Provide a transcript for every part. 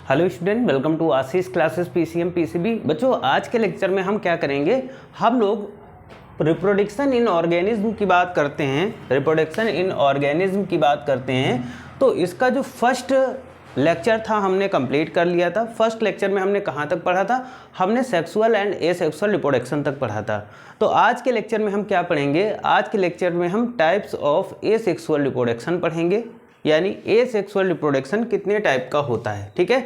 Hello student, welcome to Ashish classes PCM PCB. बच्चों, आज के लेक्चर में हम क्या करेंगे, हम लोग रिप्रोडक्शन इन ऑर्गेनिज्म की बात करते हैं। तो इसका जो फर्स्ट लेक्चर था हमने कंप्लीट कर लिया था। फर्स्ट लेक्चर में हमने कहाँ तक पढ़ा था, हमने सेक्सुअल एंड एसेक्सुअल रिप्रोडक्शन तक पढ़ा था। तो आज के लेक्चर में हम क्या पढ़ेंगे, आज के लेक्चर में हम टाइप्स ऑफ एसेक्सुअल रिप्रोडक्शन पढ़ेंगे, यानी एसेक्सुअल रिप्रोडक्शन कितने टाइप का होता है। ठीक है,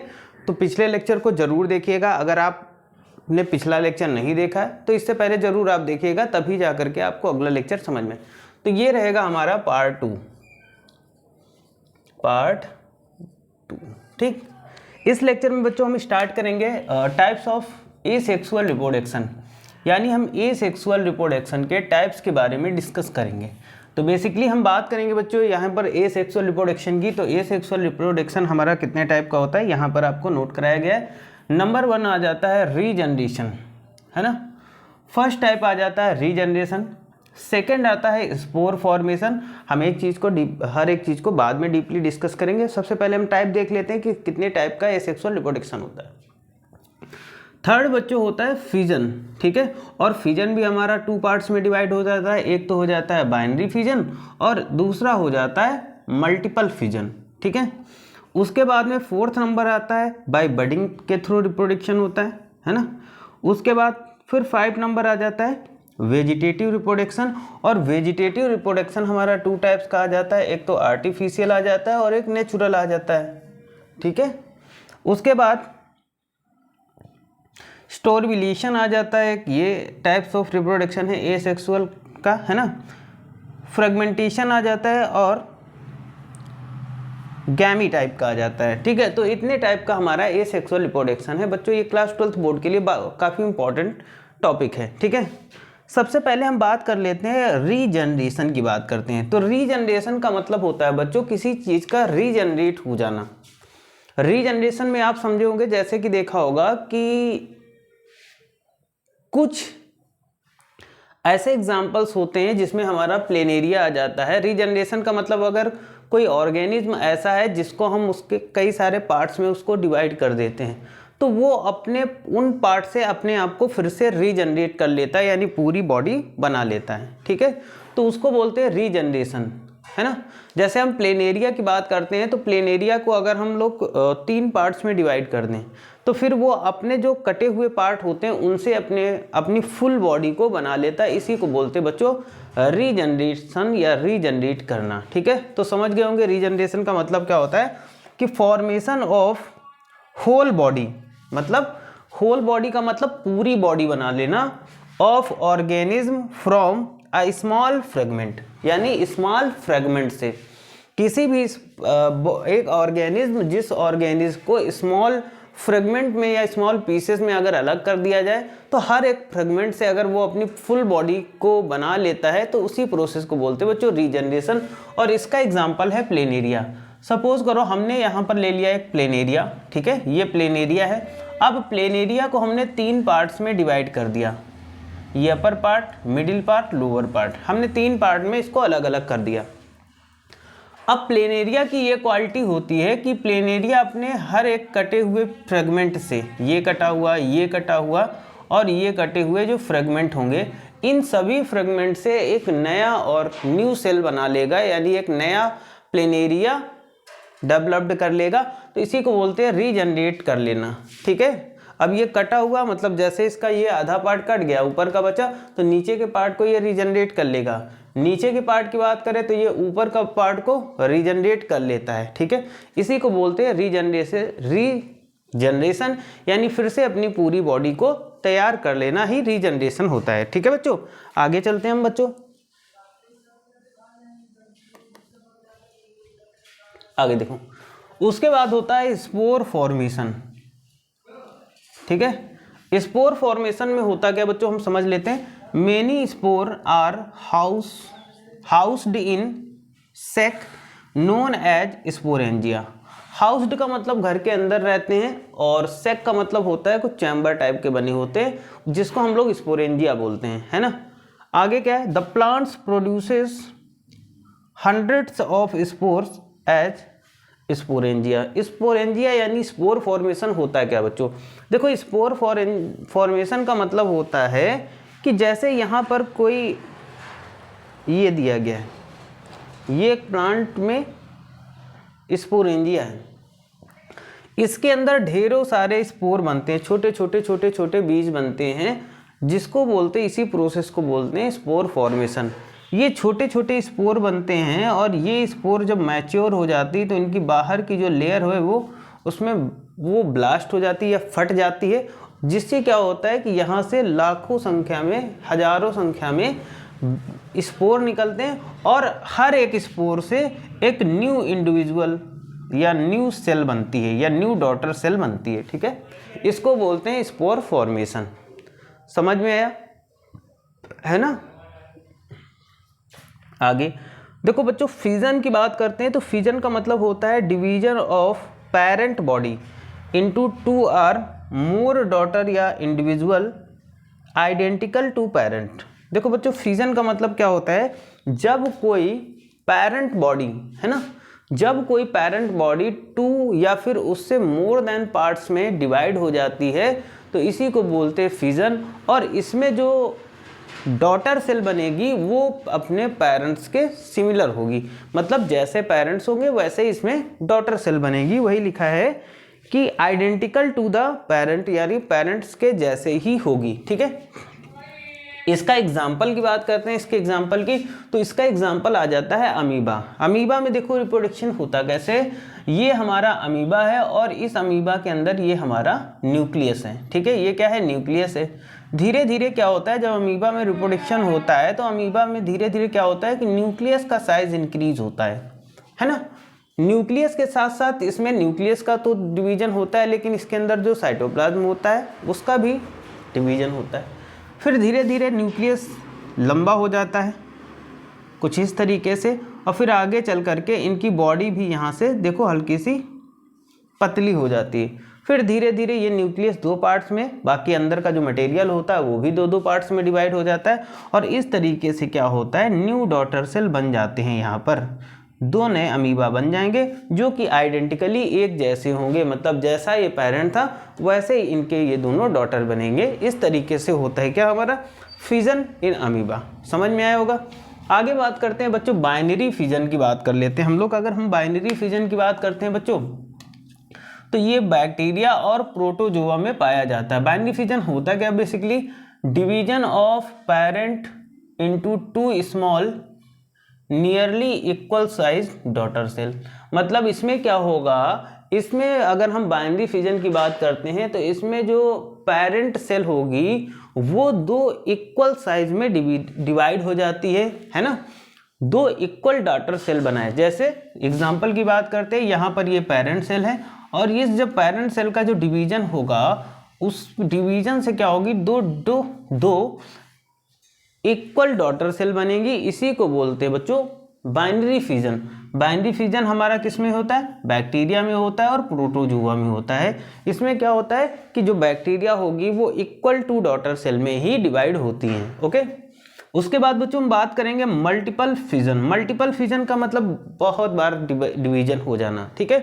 तो पिछले लेक्चर को ज़रूर देखिएगा। अगर आपने पिछला लेक्चर नहीं देखा है तो इससे पहले ज़रूर आप देखिएगा, तभी जा करके आपको अगला लेक्चर समझ में। तो ये रहेगा हमारा पार्ट टू। ठीक, इस लेक्चर में बच्चों हम स्टार्ट करेंगे टाइप्स ऑफ एसेक्सुअल रिप्रोडक्शन, यानी हम एसेक्सुअल रिप्रोडक्शन के टाइप्स के बारे में डिस्कस करेंगे। तो बेसिकली हम बात करेंगे बच्चों यहाँ पर एसेक्सुअल रिप्रोडक्शन की। तो एसेक्सुअल रिप्रोडक्शन हमारा कितने टाइप का होता है, यहाँ पर आपको नोट कराया गया है। नंबर 1 आ जाता है रीजनरेशन, है ना। फर्स्ट टाइप आ जाता है रीजनरेशन। सेकेंड आता है स्पोर फॉर्मेशन। हम हर एक चीज़ को बाद में डीपली डिस्कस करेंगे। सबसे पहले हम टाइप देख लेते हैं कि कितने टाइप का एसेक्सुअल रिप्रोडक्शन होता है। थर्ड बच्चों होता है फिजन। ठीक है, और फिजन भी हमारा 2 पार्ट्स में डिवाइड हो जाता है। एक तो हो जाता है बाइनरी फिजन और दूसरा हो जाता है मल्टीपल फिजन। ठीक है, उसके बाद में फोर्थ नंबर आता है बाय बडिंग के थ्रू रिप्रोडक्शन होता है ना। उसके बाद फिर 5 नंबर आ जाता है वेजिटेटिव रिप्रोडक्शन। और वेजिटेटिव रिप्रोडक्शन हमारा 2 टाइप्स का आ जाता है, एक तो आर्टिफिशियल आ जाता है और एक नेचुरल आ जाता है। ठीक है, उसके बाद स्टोरविलेशन आ जाता है, ये टाइप्स ऑफ रिप्रोडक्शन है एसेक्सुअल का, है ना। फ्रेगमेंटेशन आ जाता है और गैमी टाइप का आ जाता है। ठीक है, तो इतने टाइप का हमारा एसेक्सुअल रिप्रोडक्शन है बच्चों। ये क्लास 12th बोर्ड के लिए काफ़ी इंपॉर्टेंट टॉपिक है। ठीक है, सबसे पहले हम बात कर लेते हैं रीजनरेशन की बात करते हैं। तो रीजनरेशन का मतलब होता है बच्चों किसी चीज़ का रीजनरेट हो जाना। रीजनरेशन में आप समझे होंगे, जैसे कि देखा होगा कि कुछ ऐसे एग्जाम्पल्स होते हैं जिसमें हमारा प्लेनेरिया आ जाता है। रीजनरेशन का मतलब अगर कोई ऑर्गेनिज्म ऐसा है जिसको हम उसके कई सारे पार्ट्स में उसको डिवाइड कर देते हैं, तो वो अपने उन पार्ट से अपने आप को फिर से रीजनरेट कर लेता है, यानी पूरी बॉडी बना लेता है। ठीक है, तो उसको बोलते हैं रीजनरेशन, है ना। जैसे हम प्लेनेरिया की बात करते हैं, तो प्लेनेरिया को अगर हम लोग 3 पार्ट्स में डिवाइड कर दें तो फिर वो अपने जो कटे हुए पार्ट होते हैं उनसे अपनी फुल बॉडी को बना लेता है। इसी को बोलते हैं बच्चों रीजनरेशन या रीजनरेट करना। ठीक है, तो समझ गए होंगे रीजनरेशन का मतलब क्या होता है कि फॉर्मेशन ऑफ होल बॉडी, मतलब होल बॉडी का मतलब पूरी बॉडी बना लेना, of organism from a small fragment, यानी स्मॉल फ्रेगमेंट से किसी भी एक ऑर्गेनिज्म, जिस ऑर्गेनिज्म को स्मॉल फ्रेगमेंट में या स्मॉल पीसेस में अगर अलग कर दिया जाए तो हर एक फ्रेगमेंट से अगर वो अपनी फुल बॉडी को बना लेता है तो उसी प्रोसेस को बोलते हैं बच्चों रीजनरेशन। और इसका एग्जांपल है प्लेनेरिया। सपोज करो हमने यहाँ पर ले लिया एक प्लेनेरिया। ठीक है, ये प्लेनेरिया है। अब प्लेनेरिया को हमने 3 पार्ट्स में डिवाइड कर दिया, ये upper part, middle part, lower part, हमने 3 पार्ट में इसको अलग अलग कर दिया। अब प्लेनेरिया की ये क्वालिटी होती है कि प्लेनेरिया अपने हर एक कटे हुए फ्रेगमेंट से, ये कटा हुआ, ये कटा हुआ और ये कटे हुए जो फ्रेगमेंट होंगे, इन सभी फ्रेगमेंट से एक नया और न्यू सेल बना लेगा, यानी एक नया प्लेनेरिया डेवलप्ड कर लेगा। तो इसी को बोलते हैं रीजनरेट कर लेना। ठीक है, अब ये कटा हुआ मतलब जैसे इसका ये आधा पार्ट कट गया, ऊपर का बचा, तो नीचे के पार्ट को ये रीजनरेट कर लेगा। नीचे के पार्ट की बात करें तो ये ऊपर का पार्ट को रीजनरेट कर लेता है। ठीक है, इसी को बोलते हैं रीजनरेशन, यानी फिर से अपनी पूरी बॉडी को तैयार कर लेना ही रीजनरेशन होता है। ठीक है बच्चों, आगे चलते हैं हम बच्चों। आगे देखो, उसके बाद होता है स्पोर फॉर्मेशन। ठीक है, स्पोर फॉर्मेशन में होता क्या बच्चों, हम समझ लेते हैं। Many spore are housed in sac known as sporangia. Housed का मतलब घर के अंदर रहते हैं और सेक का मतलब होता है कुछ चैम्बर टाइप के बने होते हैं, जिसको हम लोग स्पोरेंजिया बोलते हैं, है ना। आगे क्या है, the plants produces hundreds of spores as sporangia. Sporangia यानी स्पोर फॉर्मेशन होता है क्या बच्चों? देखो स्पोर फॉर्मेशन का मतलब होता है कि जैसे यहाँ पर कोई ये दिया गया है, ये एक प्लांट में स्पोरेंजिया है, इसके अंदर ढेरों सारे स्पोर बनते हैं, छोटे छोटे छोटे छोटे बीज बनते हैं, जिसको बोलते हैं, इसी प्रोसेस को बोलते हैं स्पोर फॉर्मेशन। ये छोटे छोटे स्पोर बनते हैं और ये स्पोर जब मैच्योर हो जाती है तो इनकी बाहर की जो लेयर है वो उसमें वो ब्लास्ट हो जाती है या फट जाती है, जिससे क्या होता है कि यहाँ से लाखों संख्या में, हजारों संख्या में स्पोर निकलते हैं और हर एक स्पोर से एक न्यू इंडिविजुअल या न्यू सेल बनती है या न्यू डॉटर सेल बनती है। ठीक है, इसको बोलते हैं स्पोर फॉर्मेशन। समझ में आया है ना? आगे देखो बच्चों, फिजन की बात करते हैं तो फिजन का मतलब होता है division of parent body into two or more daughter या इंडिविजुअल आइडेंटिकल टू पेरेंट। देखो बच्चों, फिजन का मतलब क्या होता है? जब कोई पेरेंट बॉडी है ना, जब कोई पेरेंट बॉडी टू या फिर उससे मोर देन पार्ट्स में डिवाइड हो जाती है तो इसी को बोलते हैं फिजन। और इसमें जो डॉटर सेल बनेगी वो अपने पेरेंट्स के सिमिलर होगी, मतलब जैसे पेरेंट्स होंगे वैसे इसमें डॉटर सेल बनेगी। वही लिखा है कि आइडेंटिकल टू द पेरेंट, यानी पेरेंट्स के जैसे ही होगी। ठीक है, इसका एग्जाम्पल की बात करते हैं, इसके एग्जाम्पल की, तो इसका एग्जाम्पल आ जाता है अमीबा। अमीबा में देखो रिप्रोडक्शन होता कैसे, ये हमारा अमीबा है और इस अमीबा के अंदर ये हमारा न्यूक्लियस है। ठीक है, ये क्या है? न्यूक्लियस है। धीरे धीरे क्या होता है, जब अमीबा में रिप्रोडक्शन होता है तो अमीबा में धीरे धीरे क्या होता है कि न्यूक्लियस का साइज इंक्रीज होता है ना। न्यूक्लियस के साथ साथ इसमें न्यूक्लियस का तो डिवीजन होता है, लेकिन इसके अंदर जो साइटोप्लाज्म होता है उसका भी डिवीजन होता है। फिर धीरे धीरे न्यूक्लियस लंबा हो जाता है कुछ इस तरीके से, और फिर आगे चल करके इनकी बॉडी भी यहाँ से देखो हल्की सी पतली हो जाती है। फिर धीरे धीरे ये न्यूक्लियस दो पार्ट्स में, बाकी अंदर का जो मटेरियल होता है वो भी दो दो पार्ट्स में डिवाइड हो जाता है, और इस तरीके से क्या होता है, न्यू डॉटर सेल बन जाते हैं। यहाँ पर दो नए अमीबा बन जाएंगे जो कि आइडेंटिकली एक जैसे होंगे, मतलब जैसा ये पेरेंट था वैसे ही इनके ये दोनों डॉटर बनेंगे। इस तरीके से होता है क्या हमारा फिजन इन अमीबा। समझ में आया होगा। आगे बात करते हैं बच्चों, बाइनरी फिजन की बात कर लेते हैं हम लोग। अगर हम बाइनरी फिजन की बात करते हैं बच्चों तो ये बैक्टीरिया और प्रोटोजोआ में पाया जाता है। बाइनरी फिजन होता क्या basically, division of parent into two small nearly equal size daughter cell. मतलब इसमें क्या होगा, इसमें अगर हम बाइनरी फिजन की बात करते हैं तो इसमें जो पेरेंट सेल होगी वो दो इक्वल साइज में डिवाइड हो जाती है ना। दो इक्वल डॉटर सेल बनाए, जैसे एग्जांपल की बात करते हैं, यहाँ पर ये पेरेंट सेल है और ये जब पेरेंट सेल का जो डिवीजन होगा उस डिवीजन से क्या होगी, दो इक्वल डॉटर सेल बनेगी। इसी को बोलते हैं बच्चों बाइनरी फिजन। बाइनरी फिजन हमारा किस में होता है, बैक्टीरिया में होता है और प्रोटोजोआ में होता है। इसमें क्या होता है कि जो बैक्टीरिया होगी वो इक्वल टू डॉटर सेल में ही डिवाइड होती हैं। ओके, उसके बाद बच्चों हम बात करेंगे मल्टीपल फिजन। मल्टीपल फिजन का मतलब बहुत बार डिवीजन हो जाना। ठीक है,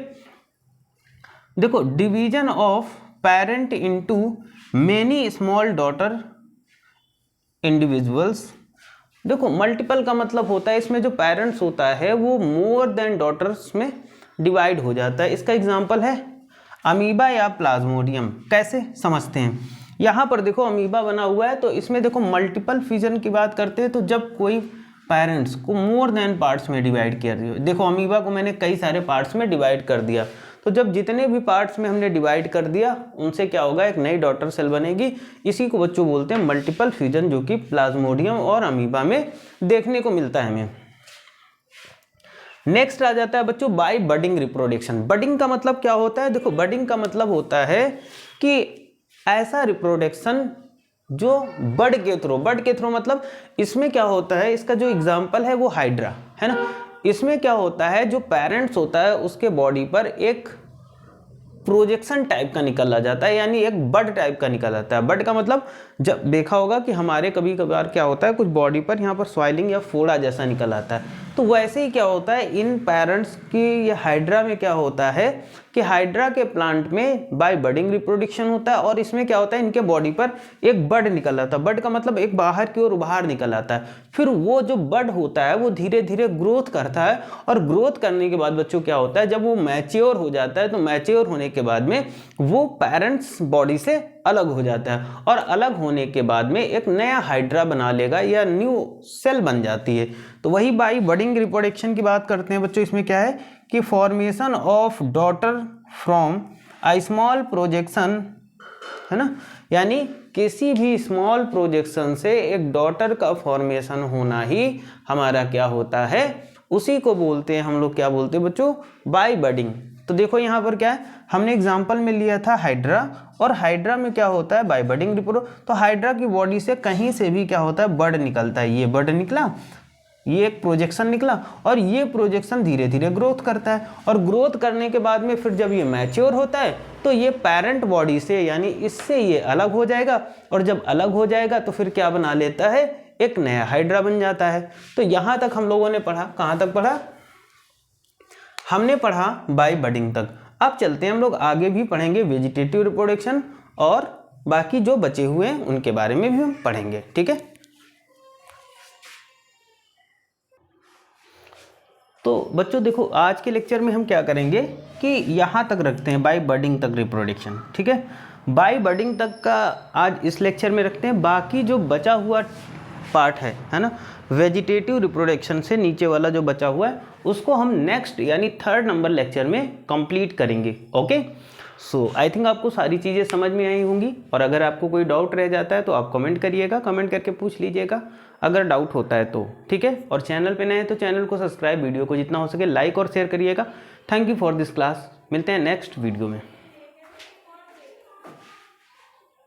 देखो division of parent into many small daughter individuals. देखो मल्टीपल का मतलब होता है इसमें जो पेरेंट्स होता है वो मोर देन डॉटर्स में डिवाइड हो जाता है। इसका एग्जांपल है अमीबा या प्लाज्मोडियम। कैसे समझते हैं, यहाँ पर देखो अमीबा बना हुआ है तो इसमें देखो मल्टीपल फिजन की बात करते हैं तो जब कोई पेरेंट्स को मोर देन पार्ट्स में डिवाइड किया दिया। देखो अमीबा को मैंने कई सारे पार्ट्स में डिवाइड कर दिया, तो जब जितने भी पार्ट्स में हमने डिवाइड कर दिया उनसे क्या होगा, एक नई डॉटर सेल बनेगी। इसी को बच्चों बोलते हैं मल्टीपल फ्यूजन, जो कि प्लाज्मोडियम और अमीबा में देखने को मिलता है हमें। नेक्स्ट आ जाता है बच्चों बाय बडिंग रिप्रोडक्शन। बडिंग का मतलब क्या होता है, देखो बडिंग का मतलब होता है कि ऐसा रिप्रोडक्शन जो बड के थ्रू मतलब इसमें क्या होता है, इसका जो एग्जाम्पल है वो हाइड्रा है ना। इसमें क्या होता है, जो पेरेंट्स होता है उसके बॉडी पर एक प्रोजेक्शन टाइप का निकल आ जाता है, यानी एक बड टाइप का निकल आता है। बड का मतलब जब देखा होगा कि हमारे कभी कभार क्या होता है कुछ बॉडी पर यहाँ पर स्वेलिंग या फोड़ा जैसा निकल आता है, तो वैसे ही क्या होता है इन पेरेंट्स की ये हाइड्रा में क्या होता है कि हाइड्रा के प्लांट में बाय बडिंग रिप्रोडक्शन होता है और इसमें क्या होता है इनके बॉडी पर एक बड निकल आता है। बड का मतलब एक बाहर की ओर बाहर निकल आता है। फिर वो जो बड होता है वो धीरे धीरे ग्रोथ करता है और ग्रोथ करने के बाद बच्चों क्या होता है जब वो मैच्योर हो जाता है तो मैच्योर होने के बाद में वो पेरेंट्स बॉडी से अलग हो जाता है और अलग होने के बाद में एक नया हाइड्रा बना लेगा या न्यू सेल बन जाती है। तो वही बाई बडिंग रिप्रोडक्शन की बात करते हैं बच्चों। इसमें क्या है कि formation of daughter from a small projection, है ना, यानी किसी भी स्मॉल प्रोजेक्शन से एक डॉटर का फॉर्मेशन होना ही हमारा क्या होता है, उसी को बोलते हैं हम लोग क्या बोलते हैं बच्चों, बाई बडिंग। तो देखो यहाँ पर क्या है, हमने एग्जाम्पल में लिया था हाइड्रा, और हाइड्रा में क्या होता है बाई बडिंग रिप्रोडक्शन। तो हाइड्रा की बॉडी से कहीं से भी क्या होता है बड निकलता है। ये बड निकला, ये एक प्रोजेक्शन निकला और ये प्रोजेक्शन धीरे धीरे ग्रोथ करता है और ग्रोथ करने के बाद में फिर जब ये मैच्योर होता है तो ये पेरेंट बॉडी से यानी इससे ये अलग हो जाएगा और जब अलग हो जाएगा तो फिर क्या बना लेता है, एक नया हाइड्रा बन जाता है। तो यहाँ तक हम लोगों ने पढ़ा, कहाँ तक पढ़ा, हमने पढ़ा बाय बडिंग तक। अब चलते हैं हम लोग आगे भी पढ़ेंगे वेजिटेटिव रिप्रोडक्शन और बाकी जो बचे हुए हैं उनके बारे में भी हम पढ़ेंगे, ठीक है। तो बच्चों देखो आज के लेक्चर में हम क्या करेंगे कि यहाँ तक रखते हैं बाय बडिंग तक रिप्रोडक्शन, ठीक है। बाय बडिंग तक का आज इस लेक्चर में रखते हैं। बाकी जो बचा हुआ पार्ट है ना, वेजिटेटिव रिप्रोडक्शन से नीचे वाला जो बचा हुआ है उसको हम नेक्स्ट यानी 3rd नंबर लेक्चर में कंप्लीट करेंगे। ओके, सो आई थिंक आपको सारी चीज़ें समझ में आई होंगी और अगर आपको कोई डाउट रह जाता है तो आप कमेंट करिएगा, कमेंट करके पूछ लीजिएगा अगर डाउट होता है तो, ठीक है। और चैनल पे नए हैं तो चैनल को सब्सक्राइब, वीडियो को जितना हो सके लाइक और शेयर करिएगा। Thank you for this class. मिलते हैं नेक्स्ट वीडियो में।